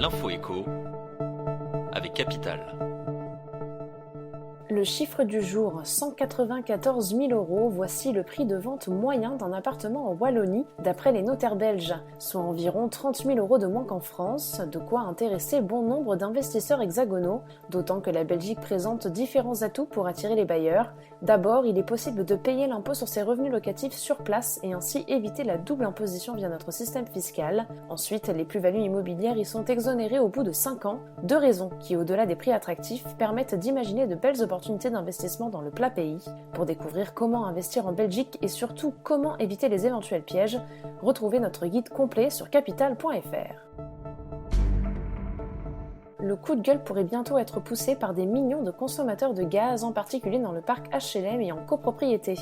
L'info écho avec Capital. Le chiffre du jour, 194 000 €, voici le prix de vente moyen d'un appartement en Wallonie, d'après les notaires belges, soit environ 30 000 € de moins qu'en France, de quoi intéresser bon nombre d'investisseurs hexagonaux, d'autant que la Belgique présente différents atouts pour attirer les bailleurs. D'abord, il est possible de payer l'impôt sur ses revenus locatifs sur place et ainsi éviter la double imposition via notre système fiscal. Ensuite, les plus-values immobilières y sont exonérées au bout de 5 ans, deux raisons qui, au-delà des prix attractifs, permettent d'imaginer de belles opportunités d'investissement dans le plat pays. Pour découvrir comment investir en Belgique et surtout comment éviter les éventuels pièges, retrouvez notre guide complet sur capital.fr. Le coup de gueule pourrait bientôt être poussé par des millions de consommateurs de gaz, en particulier dans le parc HLM et en copropriété.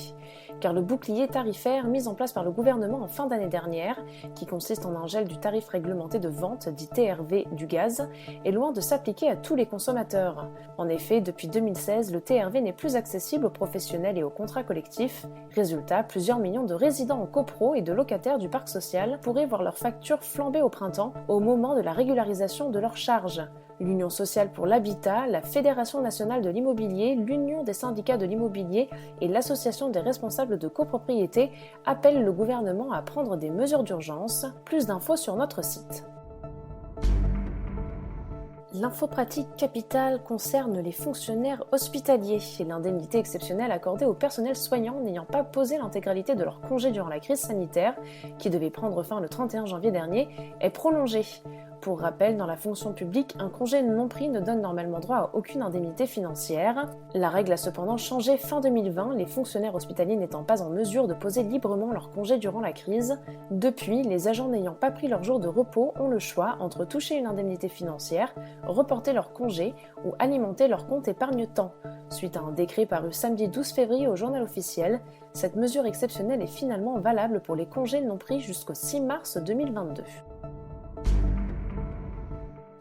Car le bouclier tarifaire mis en place par le gouvernement en fin d'année dernière, qui consiste en un gel du tarif réglementé de vente, dit TRV, du gaz, est loin de s'appliquer à tous les consommateurs. En effet, depuis 2016, le TRV n'est plus accessible aux professionnels et aux contrats collectifs. Résultat, plusieurs millions de résidents en copro et de locataires du parc social pourraient voir leurs factures flamber au printemps, au moment de la régularisation de leurs charges. L'Union sociale pour l'habitat, la Fédération nationale de l'immobilier, l'Union des syndicats de l'immobilier et l'Association des responsables de copropriété appellent le gouvernement à prendre des mesures d'urgence. Plus d'infos sur notre site. L'info pratique Capital concerne les fonctionnaires hospitaliers et l'indemnité exceptionnelle accordée au personnel soignant n'ayant pas posé l'intégralité de leur congé durant la crise sanitaire, qui devait prendre fin le 31 janvier dernier, est prolongée. Pour rappel, dans la fonction publique, un congé non pris ne donne normalement droit à aucune indemnité financière. La règle a cependant changé fin 2020, les fonctionnaires hospitaliers n'étant pas en mesure de poser librement leur congé durant la crise. Depuis, les agents n'ayant pas pris leur jour de repos ont le choix entre toucher une indemnité financière, reporter leur congé ou alimenter leur compte épargne-temps. Suite à un décret paru samedi 12 février au journal officiel, cette mesure exceptionnelle est finalement valable pour les congés non pris jusqu'au 6 mars 2022.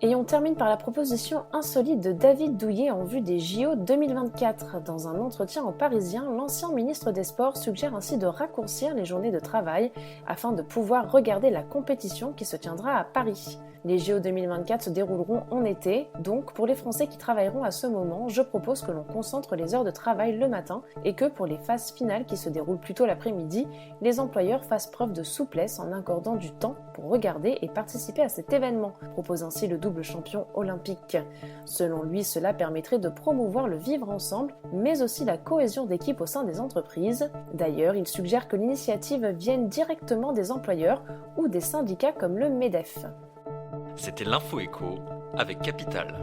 Et on termine par la proposition insolite de David Douillet en vue des JO 2024. Dans un entretien au Parisien, l'ancien ministre des Sports suggère ainsi de raccourcir les journées de travail afin de pouvoir regarder la compétition qui se tiendra à Paris. Les JO 2024 se dérouleront en été, donc pour les Français qui travailleront à ce moment, je propose que l'on concentre les heures de travail le matin et que pour les phases finales qui se déroulent plutôt l'après-midi, les employeurs fassent preuve de souplesse en accordant du temps pour regarder et participer à cet événement, propose ainsi le double champion olympique. Selon lui, cela permettrait de promouvoir le vivre ensemble, mais aussi la cohésion d'équipe au sein des entreprises. D'ailleurs, il suggère que l'initiative vienne directement des employeurs ou des syndicats comme le MEDEF. C'était l'info écho avec Capital.